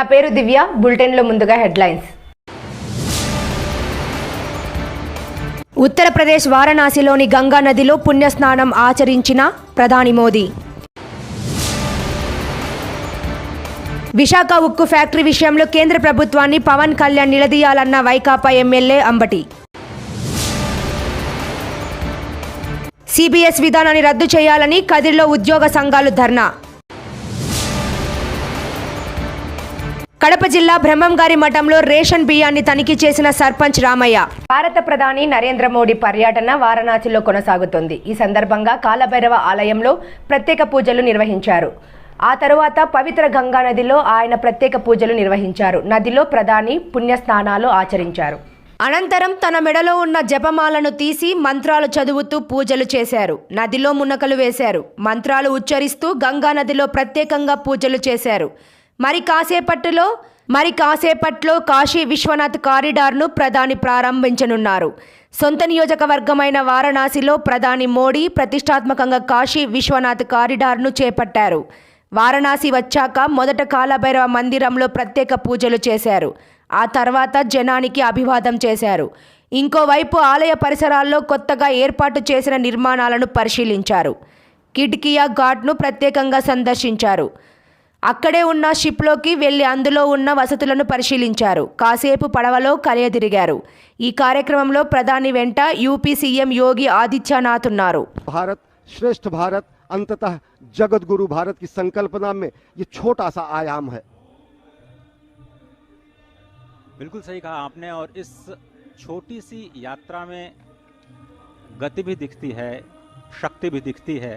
నా పేరు దివ్య. బులెటిన్లో ముందుగా హెడ్లైన్స్. ఉత్తరప్రదేశ్ వారణాసిలోని గంగా నదిలో పుణ్యస్నానం ఆచరించిన ప్రధాని మోదీ. విశాఖ ఉక్కు ఫ్యాక్టరీ విషయంలో కేంద్ర ప్రభుత్వాన్ని పవన్ కళ్యాణ్ నిలదీయాలన్న వైకాపా ఎమ్మెల్యే అంబటి. సిబిఎస్ విధానాన్ని రద్దు చేయాలని కదిరిలో ఉద్యోగ సంఘాలు ధర్నా. కడప జిల్లా బ్రహ్మంగారి మఠంలో రేషన్ బియ్యాన్ని తనిఖీ చేసిన సర్పంచ్ రామయ్య. భారత ప్రధాని నరేంద్ర మోడీ పర్యటన వారణాసిలో కొనసాగుతోంది. ఈ సందర్భంగా కాలభైరవ ఆలయంలో ప్రత్యేక పూజలు నిర్వహించారు. ఆ తరువాత పవిత్ర గంగా నదిలో ఆయన ప్రత్యేక పూజలు నిర్వహించారు. నదిలో ప్రధాని పుణ్యస్నానాలు ఆచరించారు. అనంతరం తన మెడలో ఉన్న జపమాలను తీసి మంత్రాలు చదువుతూ పూజలు చేశారు. నదిలో మునకలు వేశారు. మంత్రాలు ఉచ్చరిస్తూ గంగా నదిలో ప్రత్యేకంగా పూజలు చేశారు. మరి కాసేపట్లో కాశీ విశ్వనాథ్ కారిడార్ను ప్రధాని ప్రారంభించనున్నారు. సొంత నియోజకవర్గమైన వారణాసిలో ప్రధాని మోడీ ప్రతిష్టాత్మకంగా కాశీ విశ్వనాథ్ కారిడార్ను చేపట్టారు. వారణాసి వచ్చాక మొదట కాలభైరవ మందిరంలో ప్రత్యేక పూజలు చేశారు. ఆ తర్వాత జనానికి అభివాదం చేశారు. ఇంకోవైపు ఆలయ పరిసరాల్లో కొత్తగా ఏర్పాటు చేసిన నిర్మాణాలను పరిశీలించారు. కిడ్కియా ఘాట్ను ప్రత్యేకంగా సందర్శించారు. అక్కడే ఉన్న షిప్లోకి వెళ్లి అందులో ఉన్న వసతులను పరిశీలించారు. కాసేపు పడవలో కలియదిరిగారు. ఈ కార్యక్రమంలో ప్రధాని వెంట యూపీ సీఎం योगी आदित्यनाथ ఉన్నారు. भारत श्रेष्ठ भारत, अंततः जगत गुरु भारत की संकल्पना में ये छोटा सा आयाम है। बिल्कुल सही कहा आपने। और इस छोटी सी यात्रा में गति भी दिखती है, शक्ति भी दिखती है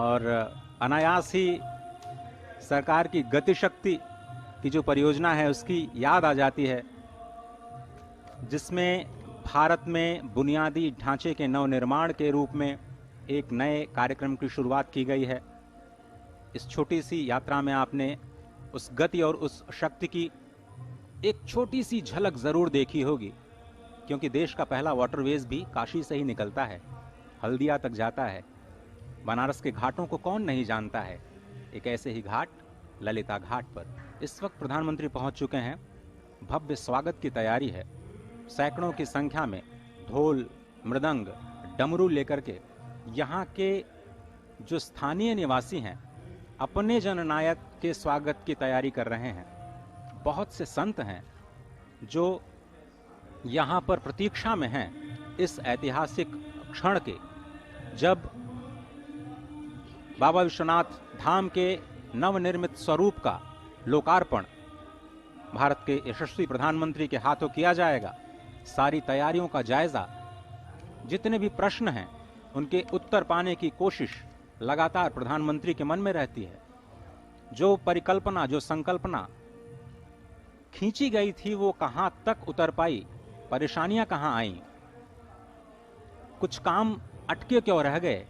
और अनायास ही सरकार की गति शक्ति की जो परियोजना है उसकी याद आ जाती है, जिसमें भारत में बुनियादी ढांचे के नवनिर्माण के रूप में एक नए कार्यक्रम की शुरुआत की गई है। इस छोटी सी यात्रा में आपने उस गति और उस शक्ति की एक छोटी सी झलक ज़रूर देखी होगी, क्योंकि देश का पहला वाटरवेज भी काशी से ही निकलता है, हल्दिया तक जाता है। बनारस के घाटों को कौन नहीं जानता है। एक ऐसे ही घाट ललिता घाट पर इस वक्त प्रधानमंत्री पहुंच चुके हैं। भव्य स्वागत की तैयारी है। सैकड़ों की संख्या में ढोल, मृदंग, डमरू लेकर के यहाँ के जो स्थानीय निवासी हैं अपने जननायक के स्वागत की तैयारी कर रहे हैं। बहुत से संत हैं जो यहाँ पर प्रतीक्षा में हैं इस ऐतिहासिक क्षण के, जब बाबा विश्वनाथ धाम के नवनिर्मित स्वरूप का लोकार्पण भारत के यशस्वी प्रधानमंत्री के हाथों किया जाएगा। सारी तैयारियों का जायजा, जितने भी प्रश्न हैं उनके उत्तर पाने की कोशिश लगातार प्रधानमंत्री के मन में रहती है। जो परिकल्पना, जो संकल्पना खींची गई थी वो कहां तक उतर पाई, परेशानियां कहां आईं, कुछ काम अटके क्यों रह गए,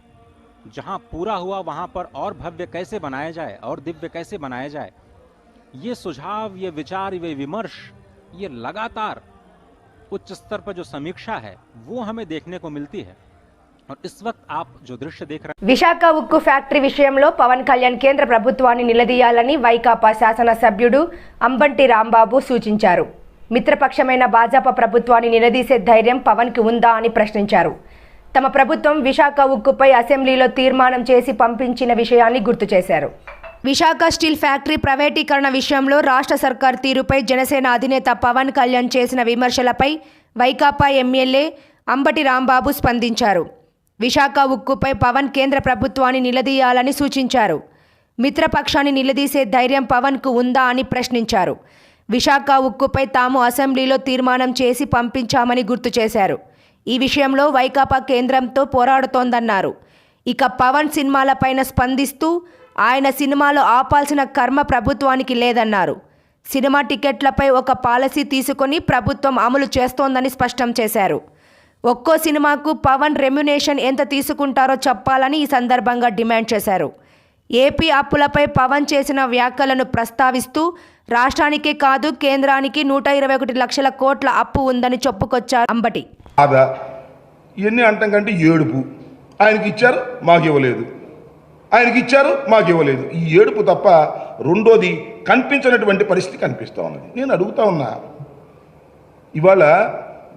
जहां पूरा हुआ वहां पर और भव्य कैसे बनाया जाए और दिव्य कैसे बनाया जाए, ये सुझाव, ये विचार, ये विमर्श, ये लगातार उच्च स्तर पर जो समीक्षा है वो हमें देखने को मिलती है। और इस वक्त आप जो दृश्य देख रहे हैं, విశాఖ ఉక్కు ఫ్యాక్టరీ విషయంలో పవన్ కళ్యాణ్ కేంద్ర ప్రభుత్వాన్ని నిలదీయాలని వైకాపా శాసన సభ్యుడు అంబంటి రాంబాబు సూచించారు. మిత్రపక్షమైన భాజపా ప్రభుత్వాన్ని నిలదీసే ధైర్యం పవన్ కి ఉందా అని ప్రశ్నించారు. తమ ప్రభుత్వం విశాఖ ఉక్కుపై అసెంబ్లీలో తీర్మానం చేసి పంపించిన విషయాన్ని గుర్తు చేశారు. విశాఖ స్టీల్ ఫ్యాక్టరీ ప్రైవేటీకరణ విషయంలో రాష్ట్ర సర్కార్ తీరుపై జనసేన అధినేత పవన్ కళ్యాణ్ చేసిన విమర్శలపై వైకాపా ఎమ్మెల్యే అంబటి రాంబాబు స్పందించారు. విశాఖ ఉక్కుపై పవన్ కేంద్ర ప్రభుత్వాన్ని నిలదీయాలని సూచించారు. మిత్రపక్షాన్ని నిలదీసే ధైర్యం పవన్కు ఉందా అని ప్రశ్నించారు. విశాఖ ఉక్కుపై తాము అసెంబ్లీలో తీర్మానం చేసి పంపించామని గుర్తు చేశారు. ఈ విషయంలో వైకాపా కేంద్రంతో పోరాడుతోందన్నారు. ఇక పవన్ సినిమాలపైన స్పందిస్తూ ఆయన సినిమాలు ఆపాల్సిన కర్మ ప్రభుత్వానికి లేదన్నారు. సినిమా టికెట్లపై ఒక పాలసీ తీసుకొని ప్రభుత్వం అమలు చేస్తోందని స్పష్టం చేశారు. ఒక్కో సినిమాకు పవన్ రెమ్యునేషన్ ఎంత తీసుకుంటారో చెప్పాలని ఈ సందర్భంగా డిమాండ్ చేశారు. ఏపీ అప్పులపై పవన్ చేసిన వ్యాఖ్యలను ప్రస్తావిస్తూ రాష్ట్రానికే కాదు కేంద్రానికి 121 లక్షల కోట్ల అప్పు ఉందని చెప్పుకొచ్చారు అంబటి. ఇవన్నీ అంటాం కంటే ఏడుపు, ఆయనకి ఇచ్చారు మాకు ఇవ్వలేదు, ఆయనకి ఇచ్చారు మాకు ఇవ్వలేదు, ఈ ఏడుపు తప్ప రెండోది కనిపించినటువంటి పరిస్థితి కనిపిస్తూ ఉన్నది. నేను అడుగుతా ఉన్నా, ఇవాళ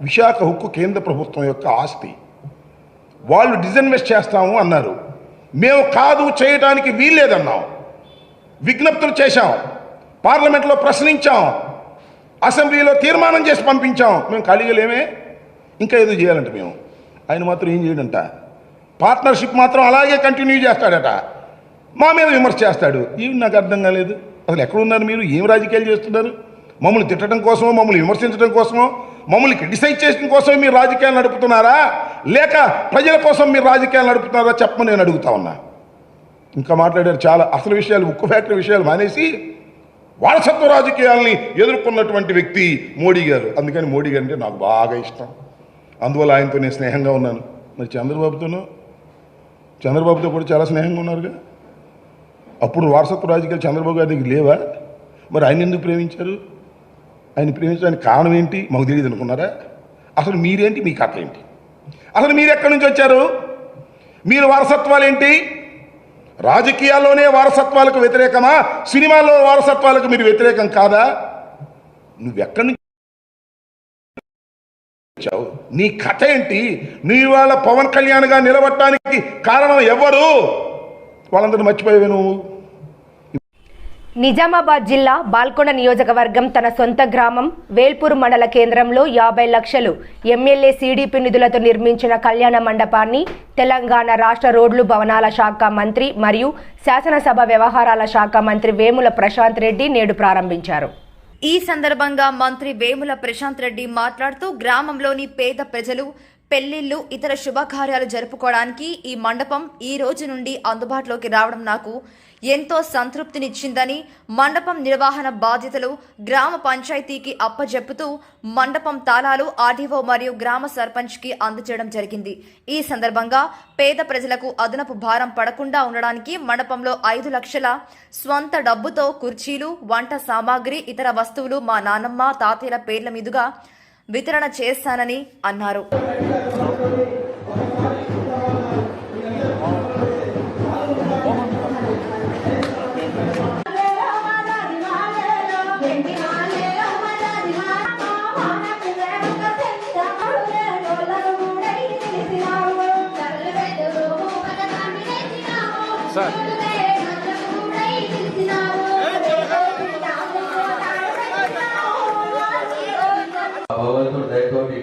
విశాఖ ఉక్కు కేంద్ర ప్రభుత్వం యొక్క ఆస్తి, వాళ్ళు డిజిన్వెస్ట్ చేస్తాము అన్నారు, మేము కాదు చేయడానికి వీల్లేదన్నాం, విజ్ఞప్తులు చేశాం, పార్లమెంట్లో ప్రశ్నించాం, అసెంబ్లీలో తీర్మానం చేసి పంపించాం. మేము ఖాళీగా లేమే, ఇంకా ఏదో చేయాలంట. మేము ఆయన మాత్రం ఏం చేయడంట, పార్ట్నర్షిప్ మాత్రం అలాగే కంటిన్యూ చేస్తాడట, మా మీద విమర్శ చేస్తాడు. ఇవి నాకు అర్థం కాలేదు. అసలు ఎక్కడున్నారు మీరు? ఏం రాజకీయాలు చేస్తున్నారు? మమ్మల్ని తిట్టడం కోసమో, మమ్మల్ని విమర్శించడం కోసమో, మమ్మల్ని క్రిటిసైజ్ చేయడం కోసమే మీరు రాజకీయాలు నడుపుతున్నారా, లేక ప్రజల కోసం మీరు రాజకీయాలు నడుపుతున్నారా చెప్పమని నేను అడుగుతా ఉన్నా. ఇంకా మాట్లాడారు చాలా అసలు విషయాలు, ఉక్కు ఫ్యాక్టరీ విషయాలు మానేసి వారసత్వ రాజకీయాల్ని ఎదుర్కొన్నటువంటి వ్యక్తి మోడీ గారు. అందుకని మోడీ గారు అంటే నాకు బాగా ఇష్టం, అందువల్ల ఆయనతో నేను స్నేహంగా ఉన్నాను. మరి చంద్రబాబుతో కూడా చాలా స్నేహంగా ఉన్నారుగా. అప్పుడు వారసత్వ రాజకీయాలు చంద్రబాబు గారి దగ్గర లేవా? మరి ఆయన ఎందుకు ప్రేమించారు? ఆయన ప్రేమించడానికి కారణం ఏంటి మాకు తెలియదు అనుకున్నారా? అసలు మీరేంటి, మీ కథ ఏంటి? అసలు మీరు ఎక్కడి నుంచి వచ్చారు? మీరు వారసత్వాలు ఏంటి? రాజకీయాల్లోనే వారసత్వాలకు వ్యతిరేకమా? సినిమాల్లో వారసత్వాలకు మీరు వ్యతిరేకం కాదా? నువ్వెక్కడి నుంచి వచ్చావు? నీ కథ ఏంటి? నీ వాళ్ళ పవన్ కళ్యాణ్గా నిలబడటానికి కారణం ఎవరు? వాళ్ళందరూ మర్చిపోయావు నువ్వు. నిజామాబాద్ జిల్లా బాల్కొండ నియోజకవర్గం తన సొంత గ్రామం వేల్పూర్ మండల కేంద్రంలో 50 లక్షలు ఎమ్మెల్యే సిడిపి నిధులతో నిర్మించిన కళ్యాణ మండపాన్ని తెలంగాణ రాష్ట్ర రోడ్లు భవనాల శాఖ మంత్రి మరియు శాసనసభ వ్యవహారాల శాఖ మంత్రి వేముల ప్రశాంత్ రెడ్డి నేడు ప్రారంభించారు. ఈ సందర్భంగా మంత్రి వేముల ప్రశాంత్ రెడ్డి మాట్లాడుతూ గ్రామంలోని పేద ప్రజలు పెళ్లిళ్లు ఇతర శుభకార్యాలు జరుపుకోవడానికి ఈ మండపం ఈ రోజు నుండి అందుబాటులోకి రావడం నాకు ఎంతో సంతృప్తినిచ్చిందని, మండపం నిర్వహణ బాధ్యతలు గ్రామ పంచాయతీకి అప్పజెప్పుతూ మండపం తాళాలు ఆర్డీఓ మరియు గ్రామ సర్పంచ్కి అందజేయడం జరిగింది. ఈ సందర్భంగా పేద ప్రజలకు అదనపు భారం పడకుండా ఉండడానికి మండపంలో 5 లక్షల స్వంత డబ్బుతో కుర్చీలు, వంట సామాగ్రి, ఇతర వస్తువులు మా నాన్నమ్మ తాతయ్యల పేర్ల మీదుగా వితరణ చేస్తానని అన్నారు. భగవంతుడు దయతోటి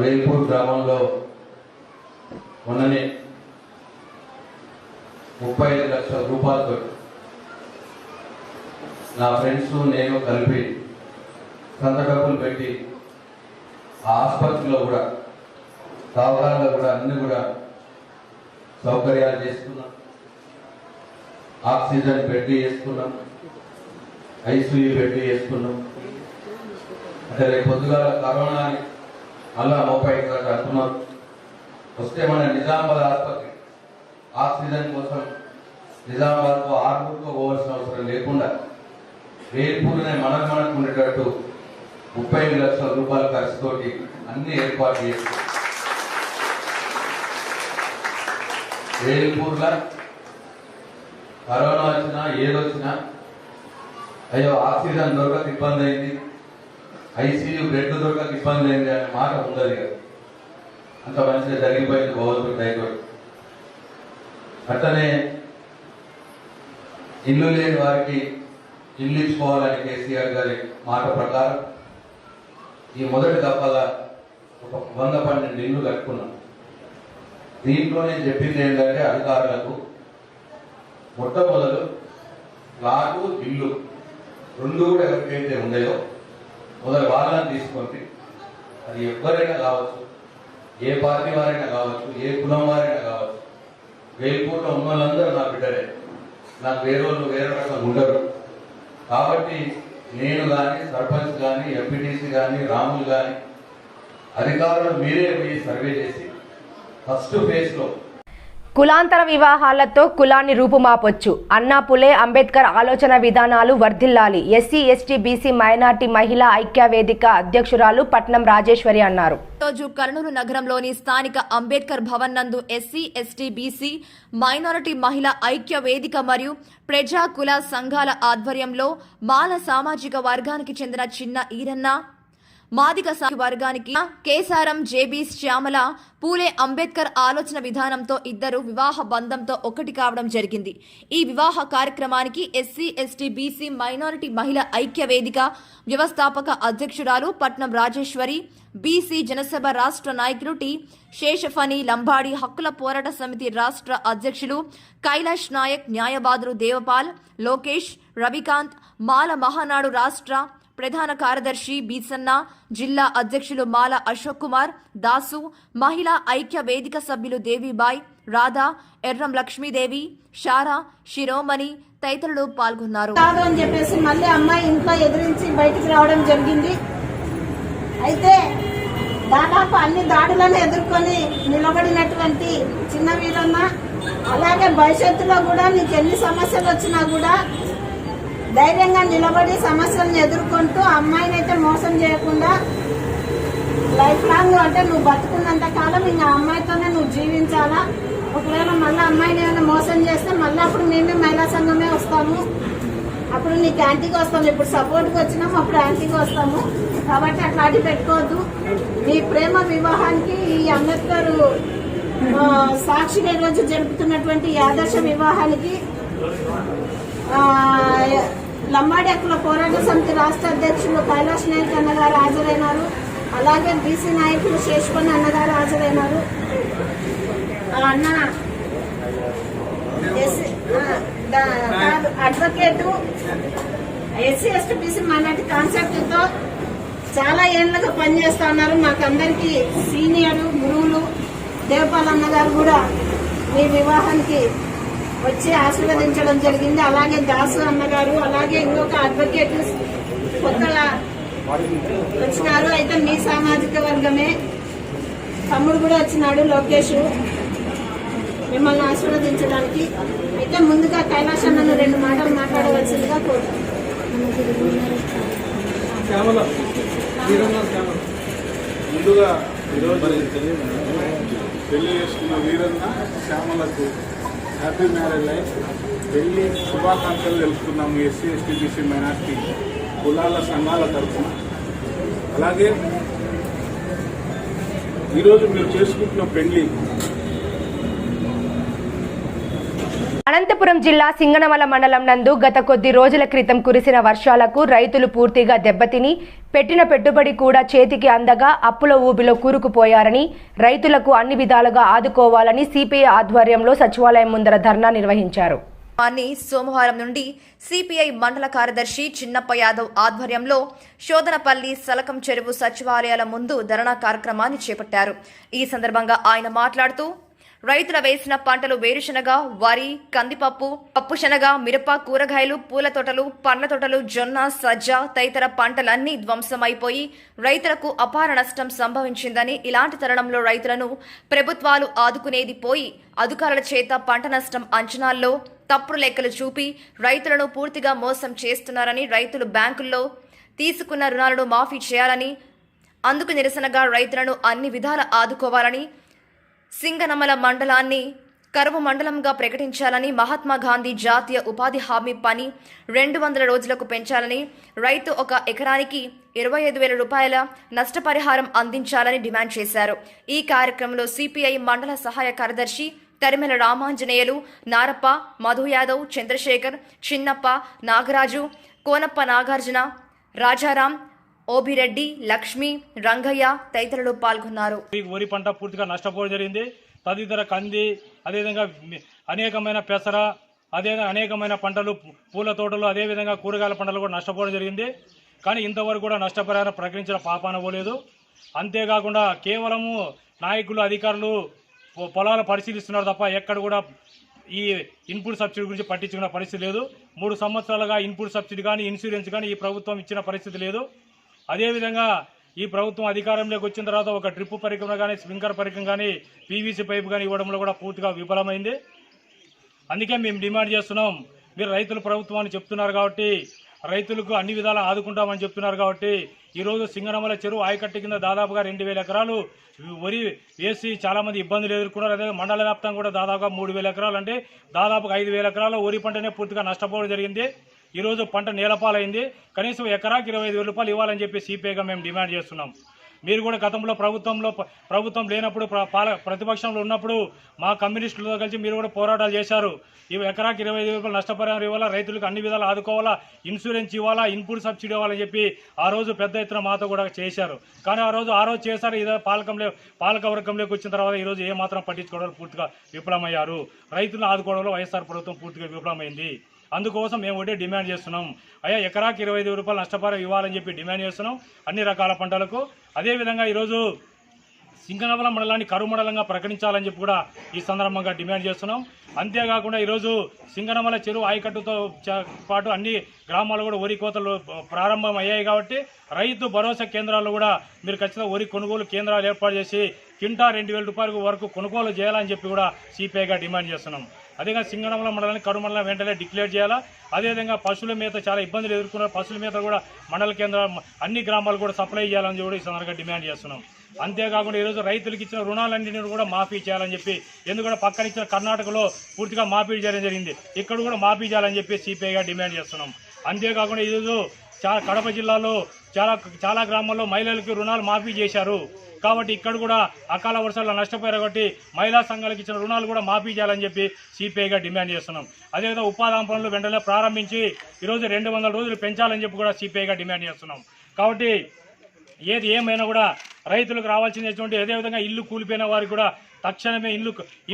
వేల్పూర్ గ్రామంలో మొన్ననే 35 లక్షల రూపాయలతో నా ఫ్రెండ్స్ నేను కలిపి సొంత డబ్బులు పెట్టి ఆ ఆసుపత్రిలో కూడా తావకాలలో కూడా అన్ని కూడా సౌకర్యాలు చేసుకున్నాం. ఆక్సిజన్ బెడ్ చేసుకున్నాం, ఐసీయూ బెడ్ చేసుకున్నాం. అంటే రేపు పొద్దుగాల కరోనా మళ్ళా 30 అంటున్నారు వస్తే మన నిజామాబాద్ ఆసుపత్రి ఆక్సిజన్ కోసం నిజామాబాద్కు ఆర్మూర్కు పోవాల్సిన అవసరం లేకుండా వేల్పూర్నే మనకు ఉండేటట్టు 35 లక్షల రూపాయల ఖర్చుతోటి అన్ని ఏర్పాటు చేసి వేల్పూర్లో కరోనా వచ్చినా ఏదొచ్చినా అయ్యో ఆక్సిజన్ దొరకక ఇబ్బంది అయింది, ఐసీయూ బెడ్ దొరకక ఇబ్బంది అయింది అనే మాట ఉండదు కదా. అంత మంచిగా జరిగిపోయింది భగవంతుడి దయతోటి. అట్లనే ఇల్లు లేని వారికి ఇల్లు ఇచ్చుకోవాలని కేసీఆర్ గారి మాట ప్రకారం ఈ మొదటి దఫాగా ఒక 112 ఇల్లు కట్టుకున్నాం. దీంట్లో నేను చెప్పింది ఏంటంటే అధికారులకు మొట్టమొదలు ప్లాటు ఇల్లు రెండు కూడా ఎవరికైతే ఉన్నాయో మొదలు వాళ్ళని తీసుకొని, అది ఎవరైనా కావచ్చు, ఏ పార్టీ వారైనా కావచ్చు, ఏ కులం వారైనా కావచ్చు, వేల్పూర్లో ఉన్న వాళ్ళందరూ నా బిడ్డలే, నాకు వేరే వాళ్ళు వేరే రకంగా ఉండరు. కాబట్టి నేను కానీ సర్పంచ్ కానీ ఎంపీటీసీ కానీ రాములు కానీ అధికారులు మీరే పోయి సర్వే చేసి ఫస్ట్ ఫేజ్లో కులాంతర వివాహాలతో కులాన్ని రూపుమాపొచ్చు. అన్నా పులే అంబేద్కర్ ఆలోచన విధానాలు వర్ధిల్లాలి. ఎస్సీ ఎస్టీ బీసీ మైనార్టీ మహిళా ఐక్య వేదిక అధ్యక్షురాలు పట్నం రాజేశ్వరి అన్నారు. రోజు కర్నూలు నగరంలోని స్థానిక అంబేద్కర్ భవన్ నందు ఎస్సీ ఎస్టీ బీసీ మైనారిటీ మహిళా ఐక్య వేదిక మరియు ప్రజా కుల సంఘాల ఆధ్వర్యంలో మాల సామాజిక వర్గానికి చెందిన చిన్న ఈరన్న, మాదిగ వర్గానికి కేసారం జేబీ శ్యామల పూలే అంబేద్కర్ ఆలోచన విధానంతో ఇద్దరు వివాహ బంధంతో ఒకటి కావడం జరిగింది. ఈ వివాహ కార్యక్రమానికి ఎస్సీ ఎస్టీ బీసీ మైనారిటీ మహిళా ఐక్య వేదిక వ్యవస్థాపక అధ్యక్షురాలు పట్నం రాజేశ్వరి, బీసీ జనసభ రాష్ట్ర నాయకులు టి శేషఫణి లంబాడి, హక్కుల పోరాట సమితి రాష్ట్ర అధ్యక్షులు కైలాష్ నాయక్, న్యాయవాదులు దేవపాల్, లోకేష్, రవికాంత్, మాల మహానాడు రాష్ట్ర ప్రధాన కార్యదర్శి బీసన్న, జిల్లా అధ్యక్షులు మాల అశోక్ కుమార్, దాసు, మహిళా ఐక్య వేదిక సభ్యులు దేవిబాయ్, రాధా, ఎర్రం లక్ష్మీదేవి, షారా, శిరోమణి తదితరులు పాల్గొన్నారు. కాదు అని చెప్పేసి మళ్ళీ అమ్మాయి ఇంట్లో ఎదిరించి బయటికి రావడం జరిగింది. అయితే దాదాపు అన్ని దాడులను ఎదుర్కొని నిలబడినటువంటి చిన్న వీరన్న, అలాగే భవిష్యత్తులో కూడా నీకు ఎన్ని సమస్యలు వచ్చినా కూడా ధైర్యంగా నిలబడి సమస్యలను ఎదుర్కొంటూ అమ్మాయిని అయితే మోసం చేయకుండా లైఫ్ లాంగ్ అంటే నువ్వు బతుకున్నంత కాలం ఇంకా అమ్మాయితోనే నువ్వు జీవించాలా. ఒకవేళ మళ్ళీ అమ్మాయిని ఏమైనా మోసం చేస్తే మళ్ళీ అప్పుడు మేమే మహిళా సంఘమే వస్తాము, అప్పుడు నీకు యాంటీకి వస్తాము. ఇప్పుడు సపోర్ట్కి వచ్చినాము, అప్పుడు యాంటీకి వస్తాము. కాబట్టి అట్లాంటి పెట్టుకోవద్దు. నీ ప్రేమ వివాహానికి ఈ అంబేద్కర్ సాక్షిగా ఈరోజు జరుపుతున్నటువంటి ఈ ఆదర్శ వివాహానికి లంబాడి హక్కుల పోరాట సమితి రాష్ట్ర అధ్యక్షులు కైలాష్ నాయక్ అన్నగారు హాజరైనారు. అలాగే బీసీ నాయకులు శేషపణి అన్నగారు హాజరైనారు. అన్న advocate SC ST BC minority కాన్సెప్ట్తో చాలా ఏళ్లుగా పనిచేస్తా ఉన్నారు. మాకందరికీ సీనియర్ గురువులు దేవపాల్ అన్నగారు కూడా మీ వివాహానికి వచ్చి ఆశీర్వదించడం జరిగింది. అలాగే దాసు అన్నగారు, అలాగే ఇంకొక అడ్వకేట్ కొత్తగా వచ్చినారు. అయితే మీ సామాజిక వర్గమే తమ్ముడు కూడా వచ్చినాడు, లోకేష్, మిమ్మల్ని ఆశీర్వదించడానికి. అయితే ముందుగా కైలాష్ అన్నను 2 మాటలు మాట్లాడవలసిందిగా కోరుతున్నాను. ముందుగా ఈరోజు పెళ్లి చేసుకున్న వీరన్న శ్యామలకు హ్యాపీ మ్యారేజ్ లైఫ్, పెళ్లి శుభాకాంక్షలు తెలుపుతున్నాము ఎస్సీ ఎస్టీ బీసీ మైనార్టీ కులాల సంఘాల తరఫున. అలాగే ఈరోజు మీరు చేసుకుంటున్న పెళ్లి అనంతపురం జిల్లా సింగనమల మండలం నందు గత కొద్ది రోజుల క్రితం కురిసిన వర్షాలకు రైతులు పూర్తిగా దెబ్బతిని పెట్టిన పెట్టుబడి కూడా చేతికి అందగా అప్పుల ఊబిలో కూరుకుపోయారని, రైతులకు అన్ని విధాలుగా ఆదుకోవాలని సిపిఐ ఆధ్వర్యంలో సచివాలయం ముందర ధర్నా నిర్వహించారు. సోమవారం నుండి సిపిఐ మండల కార్యదర్శి చిన్నప్ప యాదవ్ ఆధ్వర్యంలో శోధనపల్లి, సలకం చెరువు సచివాలయాల ముందు ధర్నా కార్యక్రమాన్ని చేపట్టారు. ఈ సందర్భంగా ఆయన మాట్లాడుతూ రైతుల వేసిన పంటలు వేరుశనగ, వరి, కందిపప్పు, పప్పుశనగ, మిరప, కూరగాయలు, పూల తోటలు, పండ్ల తోటలు, జొన్న, సజ్జ తదితర పంటలన్నీ ధ్వంసమైపోయి రైతులకు అపార నష్టం సంభవించిందని, ఇలాంటి తరుణంలో రైతులను ప్రభుత్వాలు ఆదుకునేది పోయి అధికారుల చేత పంట నష్టం అంచనాల్లో తప్పుడు లెక్కలు చూపి రైతులను పూర్తిగా మోసం చేస్తున్నారని, రైతులు బ్యాంకుల్లో తీసుకున్న రుణాలను మాఫీ చేయాలని, అందుకు నిరసనగా రైతులను అన్ని విధాల ఆదుకోవాలని, సింగనమల మండలాన్ని కరువు మండలంగా ప్రకటించాలని, మహాత్మా గాంధీ జాతీయ ఉపాధి హామీ పని 200 రోజులకు పెంచాలని, రైతు 1 ఎకరానికి 25,000 రూపాయల నష్టపరిహారం అందించాలని డిమాండ్ చేశారు. ఈ కార్యక్రమంలో సిపిఐ మండల సహాయ కార్యదర్శి తరిమెల రామాంజనేయులు, నారప్ప, మధు యాదవ్, చంద్రశేఖర్, చిన్నప్ప, నాగరాజు, కోనప్ప నాగార్జున, రాజారాం, ఓబిరెడ్డి, లక్ష్మి, రంగయ్య తదితరులు పాల్గొన్నారు. వరి పంట పూర్తిగా నష్టపోవడం జరిగింది. తదితర కంది, అదేవిధంగా అనేకమైన పెసర, అదే అనేకమైన పంటలు, పూల తోటలు, అదేవిధంగా కూరగాయల పంటలు కూడా నష్టపోవడం జరిగింది. కానీ ఇంతవరకు కూడా నష్టపరిహారం ప్రకటించిన పాపాన పోలేదు. అంతేకాకుండా కేవలము నాయకులు, అధికారులు పొలాలు పరిశీలిస్తున్నారు తప్ప ఎక్కడ కూడా ఈ ఇన్పుట్ సబ్సిడీ గురించి పట్టించుకున్న పరిస్థితి లేదు. 3 సంవత్సరాలుగా ఇన్పుట్ సబ్సిడీ కానీ, ఇన్సూరెన్స్ కానీ ఈ ప్రభుత్వం ఇచ్చిన పరిస్థితి లేదు. అదేవిధంగా ఈ ప్రభుత్వం అధికారంలోకి వచ్చిన తర్వాత ఒక డ్రిప్ పరికరం కానీ స్ప్రింక్లర్ పరికరం కానీ పీవీసీ పైపు కానీ ఇవ్వడంలో కూడా పూర్తిగా విఫలమైంది. అందుకే మేము డిమాండ్ చేస్తున్నాం, మీరు రైతుల ప్రభుత్వాన్ని చెప్తున్నారు కాబట్టి, రైతులకు అన్ని విధాలా ఆదుకుంటామని చెప్తున్నారు కాబట్టి, ఈరోజు సింగనమల చెరువు ఆయకట్టు కింద దాదాపుగా 2000 ఎకరాలు వరి వేసి చాలామంది ఇబ్బందులు ఎదుర్కొన్నారు. అదే మండల వ్యాప్తంగా కూడా దాదాపుగా 3000 ఎకరాలు అంటే దాదాపుగా 5000 ఎకరాల వరి పంటనే పూర్తిగా నష్టపోవడం జరిగింది. ఈరోజు పంట నేలపాలైంది. కనీసం ఎకరాకి 25,000 రూపాయలు ఇవ్వాలని చెప్పి సిపిఐగా మేము డిమాండ్ చేస్తున్నాం. మీరు కూడా గతంలో ప్రభుత్వం లేనప్పుడు ప్రతిపక్షంలో ఉన్నప్పుడు మా కమ్యూనిస్టులతో కలిసి మీరు కూడా పోరాటాలు చేశారు. ఇవి ఎకరాకి 25,000 రూపాయలు నష్టపరిహారం ఇవ్వాలా, రైతులకు అన్ని విధాలు ఆదుకోవాలా, ఇన్సూరెన్స్ ఇవ్వాలా, ఇన్పుట్ సబ్సిడీ ఇవ్వాలని చెప్పి ఆ రోజు పెద్ద ఎత్తున మాతో కూడా చేశారు. కానీ ఆ రోజు చేశారు. ఇదే పాలకవర్గంలోకి వచ్చిన తర్వాత ఈరోజు ఏమాత్రం పట్టించుకోవడం పూర్తిగా విఫలమయ్యారు. రైతులను ఆదుకోవడంలో వైఎస్ఆర్ ప్రభుత్వం పూర్తిగా విఫలమైంది. అందుకోసం మేము ఒకటే డిమాండ్ చేస్తున్నాం, అయ్యా ఎకరాకి 25,000 రూపాయలు నష్టపరిహారం ఇవ్వాలని చెప్పి డిమాండ్ చేస్తున్నాం అన్ని రకాల పంటలకు. అదేవిధంగా ఈరోజు సింగనమల మండలాన్ని కరువు మండలంగా ప్రకటించాలని చెప్పి కూడా ఈ సందర్భంగా డిమాండ్ చేస్తున్నాం. అంతేకాకుండా ఈరోజు సింగనమల చెరువు ఆయకట్టుతో పాటు అన్ని గ్రామాల్లో కూడా వరి కోతలు ప్రారంభం అయ్యాయి కాబట్టి రైతు భరోసా కేంద్రాల్లో కూడా మీరు ఖచ్చితంగా వరి కొనుగోలు కేంద్రాలు ఏర్పాటు చేసి కింటా 2,000 రూపాయల వరకు కొనుగోలు చేయాలని చెప్పి కూడా సిపిఐగా డిమాండ్ చేస్తున్నాం. అదేవిధంగా సింగనమల మండలాన్ని కరువు మండలం వెంటనే డిక్లేర్ చేయాలా. అదేవిధంగా పశువుల మేత చాలా ఇబ్బందులు ఎదుర్కొన్నారు. పశువుల మేత కూడా మండల కేంద్రం అన్ని గ్రామాలు కూడా సప్లై చేయాలని కూడా ఈ సందర్భంగా డిమాండ్ చేస్తున్నాం. అంతేకాకుండా ఈరోజు రైతులకు ఇచ్చిన రుణాలన్నింటినీ కూడా మాఫీ చేయాలని చెప్పి, ఎందుకంటే పక్కన ఇచ్చిన కర్ణాటకలో పూర్తిగా మాఫీ చేయడం జరిగింది, ఇక్కడ కూడా మాఫీ చేయాలని చెప్పి సిపిఐగా డిమాండ్ చేస్తున్నాం. అంతేకాకుండా ఈరోజు కడప జిల్లాలో చాలా గ్రామాల్లో మహిళలకు రుణాలు మాఫీ చేశారు కాబట్టి ఇక్కడ కూడా అకాల వర్షాల్లో నష్టపోయారు కాబట్టి మహిళా సంఘాలకు ఇచ్చిన రుణాలు కూడా మాఫీ చేయాలని చెప్పి సిపిఐగా డిమాండ్ చేస్తున్నాం. అదేవిధంగా ఉపాధి హామీ పనులు వెంటనే ప్రారంభించి ఈరోజు 200 రోజులు పెంచాలని చెప్పి కూడా సిపిఐగా డిమాండ్ చేస్తున్నాం. కాబట్టి ఏది ఏమైనా కూడా రైతులకు రావాల్సినటువంటి, అదేవిధంగా ఇల్లు కూలిపోయిన వారికి కూడా తక్షణమే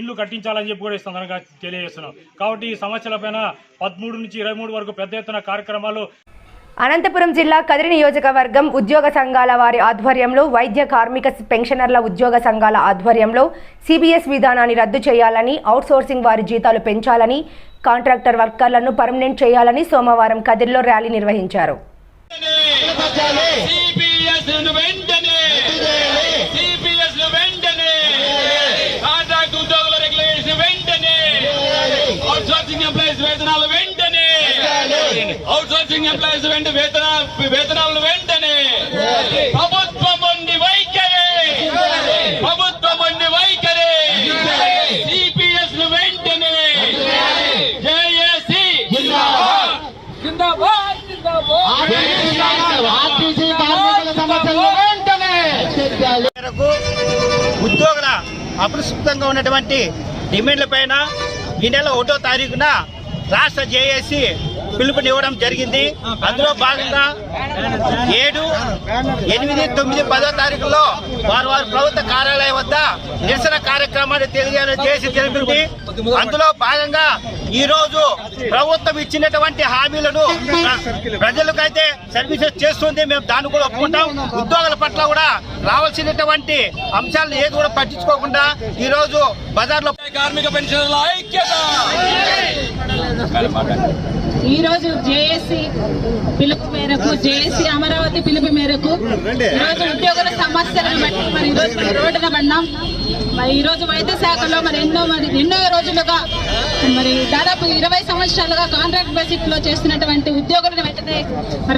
ఇల్లు కట్టించాలని చెప్పి కూడా ఈ సందర్భంగా తెలియజేస్తున్నాం. కాబట్టి ఈ సమస్యలపైన 13 నుంచి 23 వరకు పెద్ద ఎత్తున కార్యక్రమాలు. అనంతపురం జిల్లా కదిరి నియోజకవర్గం ఉద్యోగ సంఘాల వారి ఆధ్వర్యంలో వైద్య కార్మిక పెన్షనర్ల ఉద్యోగ సంఘాల ఆధ్వర్యంలో సిబిఎస్ విధానాన్ని రద్దు చేయాలని, అవుట్సోర్సింగ్ వారి జీతాలు పెంచాలని, కాంట్రాక్టర్ వర్కర్లను పర్మనెంట్ చేయాలని సోమవారం కదిరిలో ర్యాలీ నిర్వహించారు. అవుట్సోర్సింగ్ ఎంప్లాయీస్ వేతనాలను వెంటనే ప్రభుత్వం ఉండి వైఖరి సిపిఎస్ ను వెంటనే జేఏసీ ఉద్యోగుల అప్రస్తుతంగా ఉన్నటువంటి డిమాండ్లపైన ఈ నెల 1వ తారీఖున రాష్ట్ర జేఏసీ పిలుపునివ్వడం జరిగింది. అందులో భాగంగా 7, 8, 9, 10వ తారీఖుల్లో వారు ప్రభుత్వ కార్యాలయం వద్ద నిరసన కార్యక్రమాన్ని చేసి తెలిపింది. అందులో భాగంగా ఈ రోజు ప్రభుత్వం ఇచ్చినటువంటి హామీలను ప్రజలకైతే సర్వీసెస్ చేస్తుంది, మేము దాన్ని కూడా ఒప్పుకుంటాం. ఉద్యోగుల పట్ల కూడా రావాల్సినటువంటి అంశాలను ఏది కూడా పట్టించుకోకుండా ఈ రోజు బజార్లో కార్మిక పెన్షన్ల ఐక్యత. ఈ రోజు జేఏసీ పిలుపు మేరకు, జేఏసీ అమరావతి పిలుపు మేరకు ఈరోజు ఉద్యోగుల సమస్యలను బట్టి మరి ఈరోజు రోడ్డున పడినాం. మరి ఈ రోజు వైద్య శాఖలో ఎన్నో రోజులుగా మరి దాదాపు 20 సంవత్సరాలుగా కాంట్రాక్ట్ బేసిక్ లో చేస్తున్నటువంటి ఉద్యోగులను వెంటనే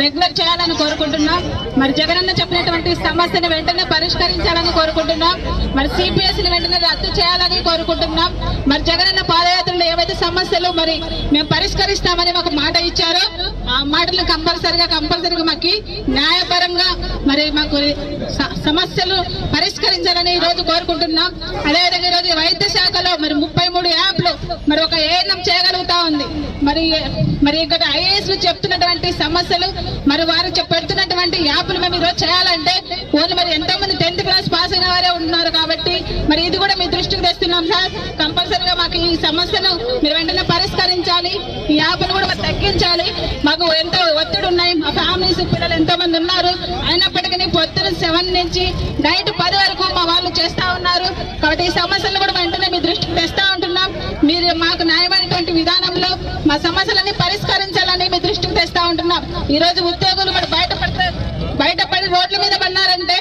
రెగ్యులర్ చేయాలని కోరుకుంటున్నాం. మరి జగనన్న చెప్పినటువంటి సమస్యను వెంటనే పరిష్కరించాలని కోరుకుంటున్నాం. మరి సిపిఎస్ ని వెంటనే రద్దు చేయాలని కోరుకుంటున్నాం. మరి జగనన్న పాదయాత్రలో ఏవైతే సమస్యలు మరి మేము పరిష్కరిస్తామని మాకు మాట ఇచ్చారో ఆ మాటలు కంపల్సరిగా మాకు న్యాయపరంగా మరి మాకు సమస్యలు పరిష్కరించాలని ఈ రోజు కోరుకుంటున్నాం. అదేవిధంగా ఈ రోజు వైద్య శాఖలో మరి 33 యాప్లు మరి ఒక ఏఎన్ఎం చేయగలుగుతా ఉంది. మరి ఇక్కడ ఐఏఎస్ చెప్తున్నటువంటి సమస్యలు మరి వారు పెడుతున్నటువంటి యాప్లు మేము ఈరోజు చేయాలంటే ఓన్లీ మరి ఎంతో మంది 10th క్లాస్ పాస్ అయిన వారే ఉన్నారు కాబట్టి మరి ఇది కూడా మీ దృష్టికి తెస్తున్నాం సార్. కంపల్సరిగా మాకు ఈ సమస్యను మీరు వెంటనే పరిష్కరించాలి. ఈ యాప్ను కూడా మరి తగ్గించాలి. మాకు ఎంతో ఒత్తిడి ఉన్నాయి, మా ఫ్యామిలీస్ పిల్లలు ఎంతో మంది ఉన్నారు. అయినప్పటికీ పొద్దున 7 నుంచి నైట్ 10 వరకు మా వాళ్ళు చేస్తా ఉన్నారు. కాబట్టి ఈ సమస్యలను కూడా వెంటనే మీ దృష్టికి తెస్తా ఉంటున్నాం. మీరు మాకు న్యాయమైనటువంటి విధానంలో మా సమస్యలన్నీ పరిష్కరించాలని మీ దృష్టికి తెస్తా ఉంటున్నాం. ఈ రోజు ఉద్యోగులు మరి బయటపడి రోడ్ల మీద పడినారంటే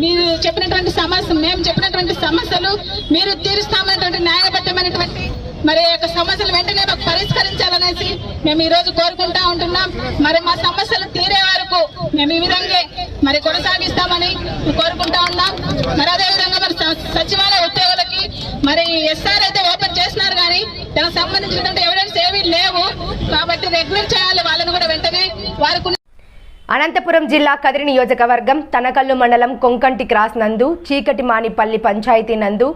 మీరు చెప్పినటువంటి సమస్య, మేము చెప్పినటువంటి సమస్యలు మీరు తీరుస్తామనేటువంటి న్యాయబద్ధమైనటువంటి మరి యొక్క సమస్యలు వెంటనే మాకు పరిష్కరించాలనేసి మేము ఈ రోజు కోరుకుంటా ఉంటున్నాం. మరి మా సమస్యలు తీరే వరకు మేము ఈ విధంగా మరి కొనసాగిస్తామని కోరుకుంటా ఉన్నాం. మరి అదేవిధంగా మరి సచివాలయ ఉద్యోగులకి మరి ఎస్ఆర్ అయితే ఓపెన్ చేసినారు కానీ దానికి సంబంధించినటువంటి ఎవిడెన్స్ ఏమీ లేవు కాబట్టి రెగ్యులర్ చేయాలి వాళ్ళని కూడా వెంటనే వారికి. అనంతపురం జిల్లా కదిరి నియోజకవర్గం తనకల్లు మండలం కొంకంటి క్రాస్ నందు చీకటిమానిపల్లి పంచాయతీ నందు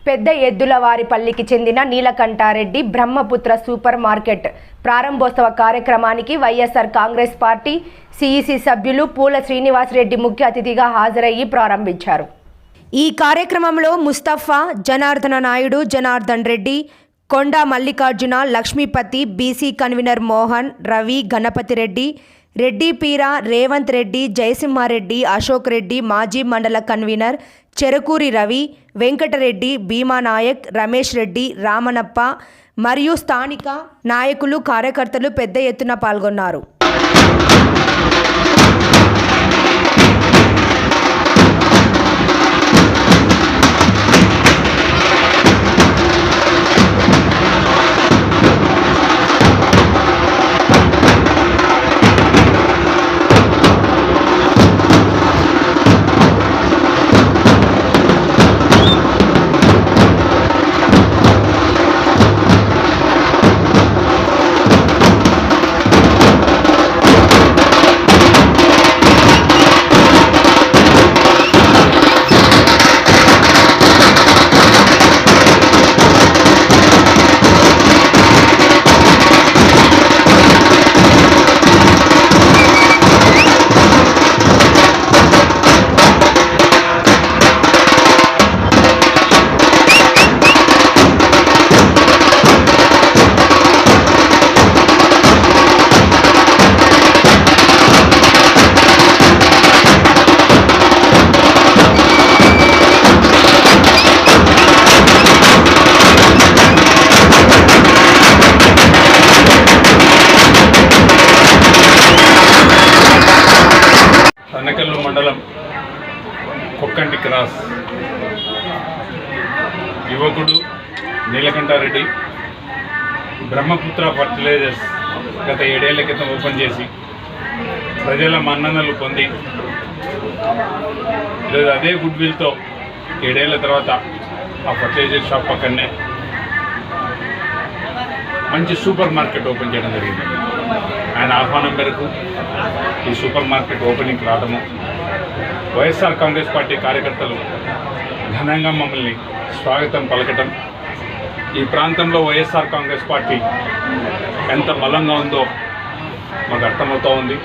పెద్ద ఎద్దులవారిపల్లికి చెందిన నీలకంఠారెడ్డి బ్రహ్మపుత్ర సూపర్ మార్కెట్ ప్రారంభోత్సవ కార్యక్రమానికి వైఎస్ఆర్ కాంగ్రెస్ పార్టీ సిఈసి సభ్యులు పూల శ్రీనివాసరెడ్డి ముఖ్య అతిథిగా హాజరయ్యి ప్రారంభించారు. ఈ కార్యక్రమంలో ముస్తఫా, జనార్దన నాయుడు, జనార్దన్ రెడ్డి, కొండా మల్లికార్జున, లక్ష్మీపతి, బీసీ కన్వీనర్ మోహన్, రవి, గణపతి రెడ్డి, రెడ్డి పీరా, రేవంత్ రెడ్డి, జయసింహారెడ్డి, అశోక్ రెడ్డి, మాజీ మండల కన్వీనర్ చెరుకూరి రవి, వెంకటరెడ్డి, భీమా నాయక్, రమేష్ రెడ్డి, రామనప్ప మరియు స్థానిక నాయకులు, కార్యకర్తలు పెద్ద ఎత్తున పాల్గొన్నారు. తనకల్లు మండలం కొక్కంటి క్రాస్ యువకుడు నీలకంఠారెడ్డి బ్రహ్మపుత్ర ఫర్టిలైజర్స్ గత 7 ఏళ్ల క్రితం ఓపెన్ చేసి ప్రజల మన్ననలు పొంది ఈరోజు అదే గుడ్ విల్తో 7 ఏళ్ల తర్వాత ఆ ఫర్టిలైజర్ షాప్ పక్కనే మంచి సూపర్ మార్కెట్ ఓపెన్ చేయడం జరిగింది. ఆయన ఆహ్వానం మేరకు ఈ సూపర్ మార్కెట్ ఓపెనింగ్ రావడము, వైఎస్ఆర్ కాంగ్రెస్ పార్టీ కార్యకర్తలు ఘనంగా మమ్మల్ని స్వాగతం పలకటం, ఈ ప్రాంతంలో వైఎస్ఆర్ కాంగ్రెస్ పార్టీ ఎంత బలంగా ఉందో మాకు అర్థమవుతూ ఉంది.